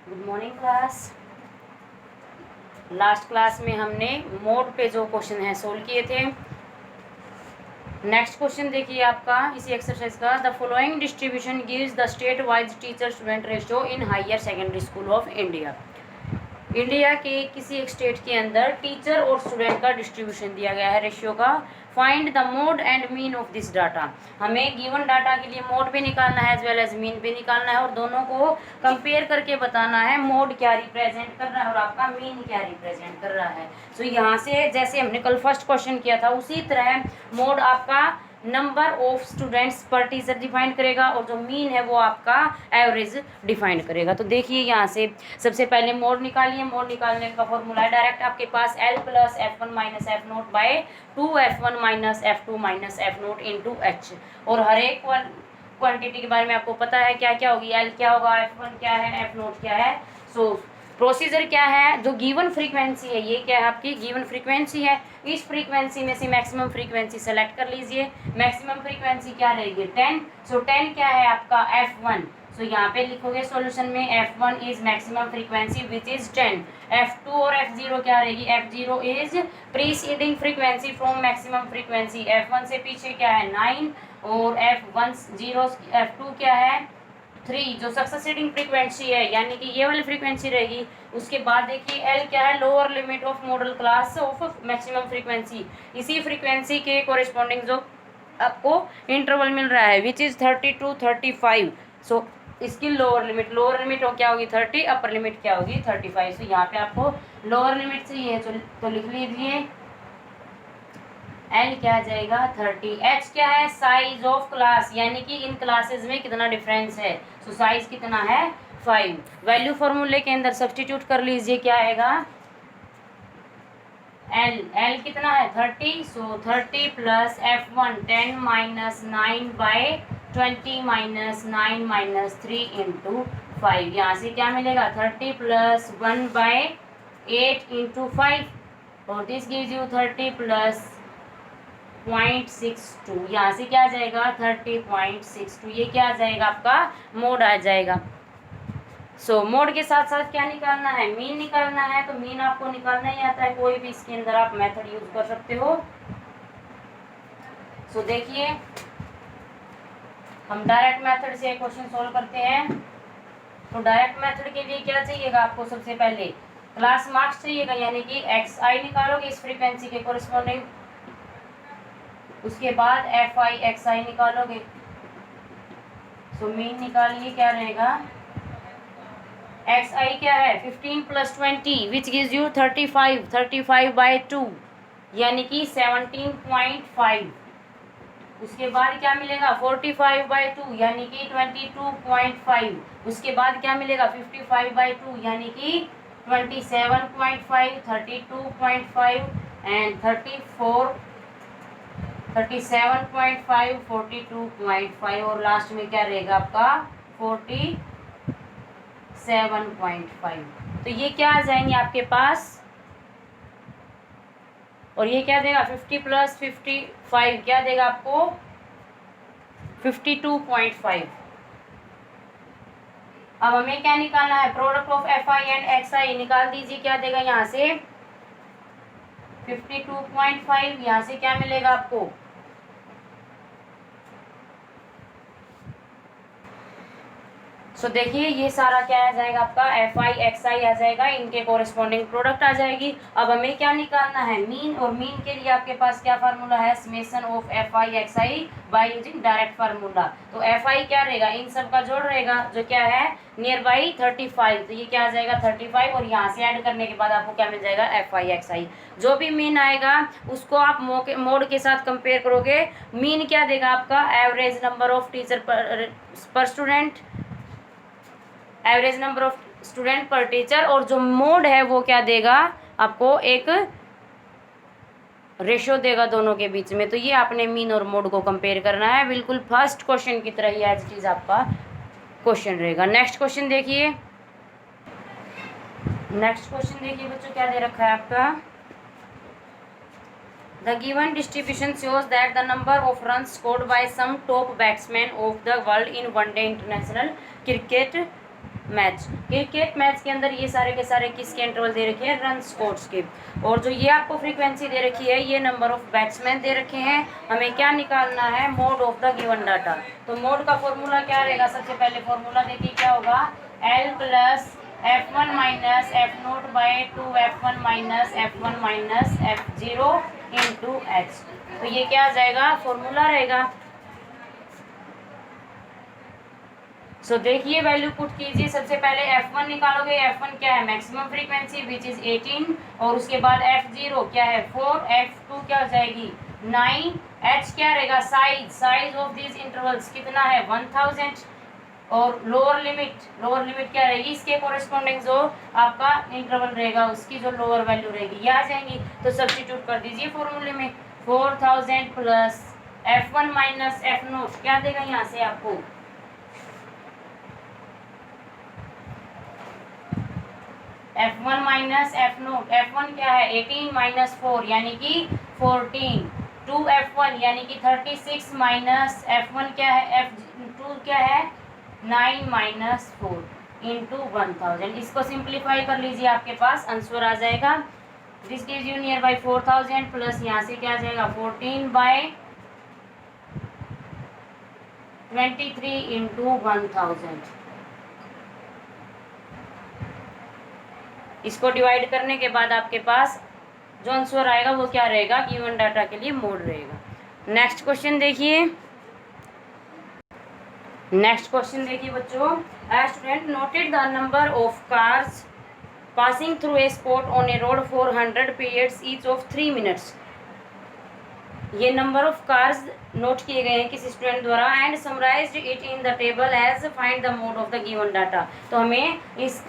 Good morning class. Last class में हमने mode पे जो क्वेश्चन है सोल्व किए थे। नेक्स्ट क्वेश्चन देखिए आपका इसी एक्सरसाइज का। The following distribution gives the state wise teacher student ratio in higher secondary school of India. India के किसी एक स्टेट के अंदर टीचर और स्टूडेंट का डिस्ट्रीब्यूशन दिया गया है रेशियो का। Find the mode and mean of this data. हमें गिवन डाटा के लिए मोड भी निकालना है एज वेल एज मीन भी निकालना है और दोनों को कंपेयर करके बताना है मोड क्या रिप्रेजेंट कर रहा है और आपका मीन क्या रिप्रेजेंट कर रहा है। सो यहाँ से जैसे हमने कल फर्स्ट क्वेश्चन किया था उसी तरह मोड आपका नंबर ऑफ स्टूडेंट्स पर टीचर डिफाइन करेगा और जो मीन है वो आपका एवरेज डिफाइन करेगा। तो देखिए यहाँ से सबसे पहले मोड निकालिए। मोड निकालने का फॉर्मूला है डायरेक्ट आपके पास L plus F1 minus F naught by 2F1 minus F2 minus F naught into H. और हर एक क्वांटिटी के बारे में आपको पता है क्या क्या होगी। L क्या होगा, F1 क्या है, F नोट क्या है। सो प्रोसीजर क्या है, जो गिवन फ्रीक्वेंसी है ये क्या है आपकी गिवन फ्रीक्वेंसी है। इस फ्रीक्वेंसी में से मैक्सिमम फ्रीक्वेंसी सेलेक्ट कर लीजिए। मैक्सिमम फ्रीक्वेंसी क्या रहेगी 10। सो 10 क्या है आपका F1। सो यहाँ पे लिखोगे सॉल्यूशन में F1 is maximum frequency which is 10। F2 और F0 क्या रहेगी, F0 is preceding frequency from maximum frequency. F1 से पीछे क्या है 9 और F2 क्या है 3 जो सक्सेसिडिंग फ्रीक्वेंसी है यानी कि ये वाली फ्रीक्वेंसी रहेगी। उसके बाद देखिए L क्या है lower limit of model class of maximum frequency. इसी फ्रीक्वेंसी के कोरिस्पॉन्डिंग जो आपको इंटरवल मिल रहा है विच इज 30 to 35। सो इसकी लोअर लिमिट क्या होगी 30, अपर लिमिट क्या होगी 35। सो यहाँ पे आपको लोअर लिमिट चाहिए तो लिख लीजिए L क्या आ जाएगा 30। H क्या है साइज ऑफ क्लास यानी कि इन क्लासेस में कितना डिफरेंस है। सो साइज कितना है 5। वैल्यू फॉर्मूले के अंदर सब्स्टिट्यूट कर लीजिए क्या आएगा L कितना है 30। So 30 plus F1 10 minus 9 by 20 minus 9 minus 3 into 5। यहाँ से क्या मिलेगा 30 प्लस 1 बाय 8 इंटू 5 और दिस गिव्स यू 30 प्लस 0.62। यहाँ से क्या आ जाएगा 30.62। ये क्या आ जाएगा आपका मोड आ जाएगा। सो मोड के साथ साथ क्या निकालना है मीन निकालना है। तो मीन आपको निकालना ही आता है, कोई भी इसके अंदर आप मेथड यूज कर सकते हो। सो देखिए हम डायरेक्ट मेथड से क्वेश्चन सोल्व करते हैं। तो डायरेक्ट मेथड के लिए क्या चाहिएगा आपको, सबसे पहले क्लास मार्क्स चाहिएगा यानी कि XI निकालोगे इस फ्रीक्वेंसी के कोरिस्पॉन्डिंग। उसके बाद FI XI निकालोगे। सो मीन निकालिए क्या रहेगा XI क्या है 15 plus 20 which gives you 35। 35 by 2 यानी कि 17.5। उसके बाद क्या मिलेगा 45 बाय 2 यानी कि 22.5। उसके बाद क्या मिलेगा 55 बाय 2 यानी कि 27.5 32.5 एंड 37.5 42.5 और लास्ट में क्या रहेगा आपका 47.5। तो ये क्या आ जाएंगे आपके पास और ये क्या देगा 50 प्लस 55 क्या देगा आपको 52.5। अब हमें क्या निकालना है product of FI and XI निकाल दीजिए। क्या देगा यहाँ से 52.5। यहाँ से क्या मिलेगा आपको सो देखिए ये सारा क्या आ जाएगा आपका FI XI आ जाएगा, इनके कोरिस्पॉन्डिंग प्रोडक्ट आ जाएगी। अब हमें क्या निकालना है मीन और मीन के लिए आपके पास क्या फार्मूला है summation of FI XI by using direct formula. तो FI क्या रहेगा इन सब का जोड़ रहेगा जो क्या है नियर बाई 35। तो ये क्या आ जाएगा 35 और यहाँ से ऐड करने के बाद आपको क्या मिल जाएगा FI XI। जो भी मीन आएगा उसको आप मोड के साथ कंपेयर करोगे। मीन क्या देगा आपका एवरेज नंबर ऑफ टीचर पर student, average number of student पर टीचर, और जो मोड है वो क्या देगा आपको एक रेशियो देगा दोनों के बीच में। तो ये आपने मीन और मोड को कंपेयर करना है बिल्कुल फर्स्ट क्वेश्चन की तरह ही एज इट इज आपका क्वेश्चन रहेगा। नेक्स्ट क्वेश्चन देखिए बच्चों क्या दे रखा है आपका The given distribution shows that the number of runs scored by some top batsmen of the world in one-day international cricket match. Cricket match के अंदर ये सारे के सारे किसके इंटरवल दे रखे हैं, रन स्कोर्स के। और जो ये आपको फ्रीक्वेंसी दे रखी है, ये नंबर ऑफ बैट्समैन दे रखे हैं। हमें क्या निकालना है, mode of the given data. तो मोड का फॉर्मूला क्या रहेगा, सबसे पहले फॉर्मूला देखिए क्या होगा, L plus F1 minus F0 by 2F1 minus F1 minus F0 into H। तो ये क्या आ जाएगा, फॉर्मूला रहेगा। सो देखिए वैल्यू पुट कीजिए, सबसे पहले F1 निकालोगे, F1 क्या है, मैक्सिमम फ्रीक्वेंसी विच इज 18, और उसके बाद F0 क्या है 4, F2 क्या हो जाएगी 9, H क्या रहेगा, साइज ऑफ दिस इंटरवल्स कितना है 1000, और लोअर लिमिट क्या रहेगी, इसके कोरेस्पॉन्डिंग जो आपका इंटरवल रहेगा उसकी जो लोअर वैल्यू रहेगी ये आ जाएंगी। तो सब्स्टिट्यूट कर दीजिए फॉर्मूले में, 4000 प्लस F1 माइनस F0 क्या देगा यहाँ से आपको, F1 माइनस F0, F1 क्या है 18 माइनस 4 यानी कि 14, 2F1 यानी कि 36 माइनस F1 क्या है, F2 क्या है 9 माइनस 4 इंटू 1000। इसको सिंप्लीफाई कर लीजिए, आपके पास आंसर आ जाएगा। This gives you near by 4000 plus यहाँ से क्या आ जाएगा 14 बाई 23 इंटू 1000। इसको डिवाइड करने के बाद आपके पास जो आंसर आएगा वो क्या रहेगा, गिवन डाटा के लिए मोड रहेगा। नेक्स्ट क्वेश्चन देखिए, बच्चों, a student noted the number of cars passing through a spot on a road for 100 periods each of 3 minutes. ये नंबर ऑफ कार्स नोट किए गए हैं किसी स्टूडेंट द्वारा, and summarized it in the table as find the mode of the given data. तो हमें इस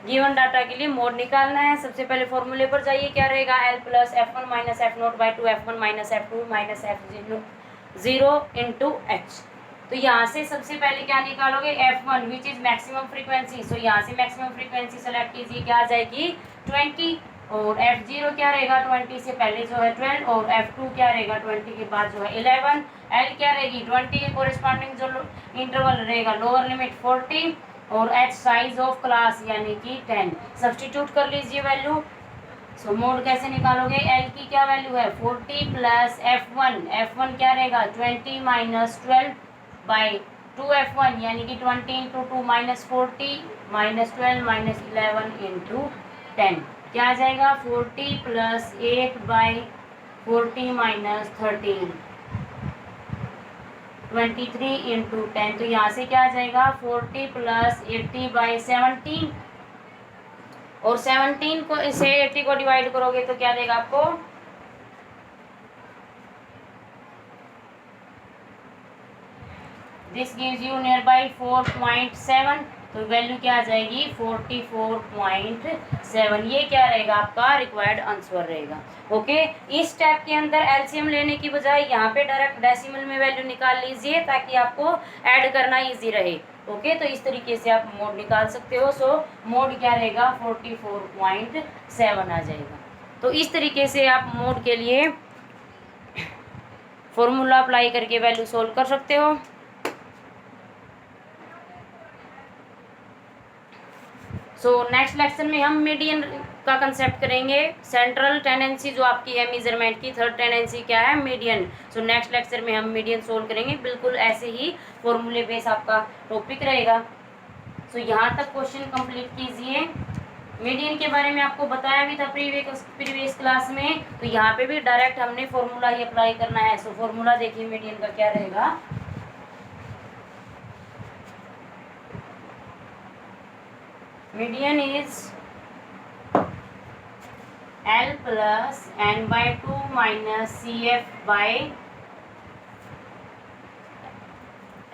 given data के लिए मोड निकालना है। सबसे पहले फॉर्मूले पर जाइए, क्या रहेगा, L plus F1 minus F0 by 2F1 minus F2 minus F0 into H। तो यहाँ से सबसे पहले क्या निकालोगे, F1 which is maximum frequency. So यहाँ से मैक्सिमम फ्रीक्वेंसी सेलेक्ट कीजिए, क्या आ जाएगी 20, और F0 क्या रहेगा 20 से पहले जो है 12, और F2 क्या रहेगा 20 के बाद जो है 11, L क्या रहेगी 20 के कोरिस्पॉन्डिंग जो इंटरवल रहेगा लोअर लिमिट 40, और H साइज ऑफ क्लास यानी कि 10। सब्स्टिट्यूट कर लीजिए वैल्यू। सो मोड कैसे निकालोगे, L की क्या वैल्यू है 40 प्लस F1 क्या रहेगा 20 माइनस 12 बाई 2F1 यानी कि 20 into 2 minus 40 minus 12 minus 11 into 10 क्या आ जाएगा 40 प्लस 8 बाई 40 माइनस 13 23 इंटू 10। तो यहाँ से क्या आ जाएगा 40 प्लस 80 बाई 17, और 17 को इसे 80 को डिवाइड करोगे तो क्या देगा आपको, this gives you near by 4.7। तो वैल्यू क्या आ जाएगी 44.7। ये क्या रहेगा आपका रिक्वायर्ड आंसर रहेगा। ओके, इस स्टेप के अंदर एलसीएम लेने की बजाय यहाँ पे डायरेक्ट डेसिमल में वैल्यू निकाल लीजिए ताकि आपको ऐड करना इजी रहे। ओके, तो इस तरीके से आप मोड निकाल सकते हो। सो मोड क्या रहेगा 44.7 आ जाएगा। तो इस तरीके से आप मोड के लिए फॉर्मूला अप्लाई करके वैल्यू सोल्व कर सकते हो। सो नेक्स्ट लेक्चर में हम मीडियन का कंसेप्ट करेंगे। सेंट्रल टेंडेंसी जो आपकी है मेजरमेंट की, थर्ड टेंडेंसी क्या है मीडियन। सो नेक्स्ट लेक्चर में हम मीडियन सोल्व करेंगे, बिल्कुल ऐसे ही फॉर्मूले बेस आपका टॉपिक रहेगा। सो यहाँ तक क्वेश्चन कंप्लीट कीजिए। मीडियन के बारे में आपको बताया भी था प्रीवियस क्लास में, तो यहाँ पे भी डायरेक्ट हमने फॉर्मूला ही अप्लाई करना है। सो फॉर्मूला देखिए मीडियन का क्या रहेगा, median is L plus n by 2 minus CF by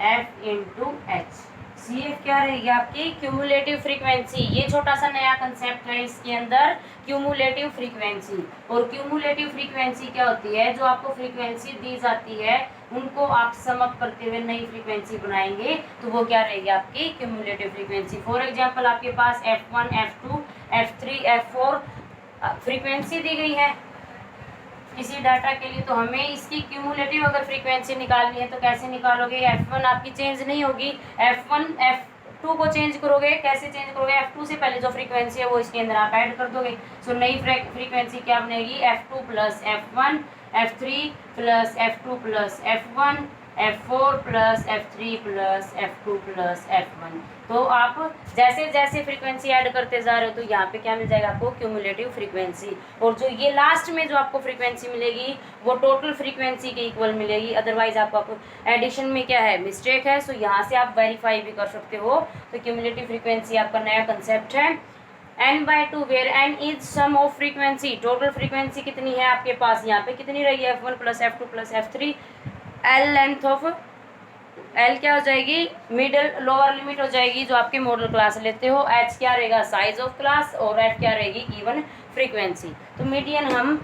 F into H। CF क्या रहेगी आपकी क्यूमुलेटिव फ्रीक्वेंसी। ये छोटा सा नया कंसेप्ट है इसके अंदर, क्यूमुलेटिव फ्रीक्वेंसी। और क्यूमुलेटिव फ्रीक्वेंसी क्या होती है, जो आपको फ्रीक्वेंसी दी जाती है उनको आप सम अप करते हुए नई फ्रीक्वेंसी बनाएंगे, तो वो क्या रहेगी आपकी क्यूमुलेटिव फ्रीक्वेंसी। फॉर एग्जांपल आपके पास F1 F2 F3 F4 frequency दी गई है किसी डाटा के लिए, तो हमें इसकी क्यूमुलेटिव अगर फ्रीक्वेंसी निकालनी है तो कैसे निकालोगे। F1 आपकी चेंज नहीं होगी, F1 F2 को चेंज करोगे, कैसे चेंज करोगे, F2 से पहले जो फ्रीक्वेंसी है वो इसके अंदर आप ऐड कर दोगे। सो नई फ्रीक्वेंसी क्या बनेगी, F2 plus F1, F3 plus F2 plus F1, F4 plus F3 plus F2 plus F1। तो आप जैसे जैसे फ्रीक्वेंसी ऐड करते जा रहे हो तो यहाँ पे क्या मिल जाएगा आपको, क्यूमुलेटिव फ्रीक्वेंसी। और जो ये लास्ट में जो आपको फ्रीक्वेंसी मिलेगी वो टोटल फ्रीक्वेंसी के इक्वल मिलेगी। अदरवाइज आपको एडिशन में क्या है, मिस्टेक है। सो यहाँ से आप वेरीफाई भी कर सकते हो। तो क्यूमुलेटिव फ्रीक्वेंसी आपका नया कंसेप्ट है। n/2 where n is sum of frequency, total frequency कितनी है आपके पास, यहाँ पे कितनी रही है, F1 plus F2 plus F3। L length of, L क्या हो जाएगी, मिडिल लोअर लिमिट हो जाएगी जो आपके मॉडल क्लास लेते हो। H क्या रहेगा, साइज ऑफ क्लास, और F क्या रहेगी, गिवन फ्रीक्वेंसी। तो मीडियन हम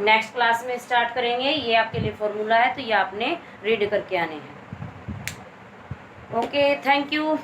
नेक्स्ट क्लास में स्टार्ट करेंगे। ये आपके लिए फॉर्मूला है तो ये आपने रीड करके आने हैं। Okay, thank you.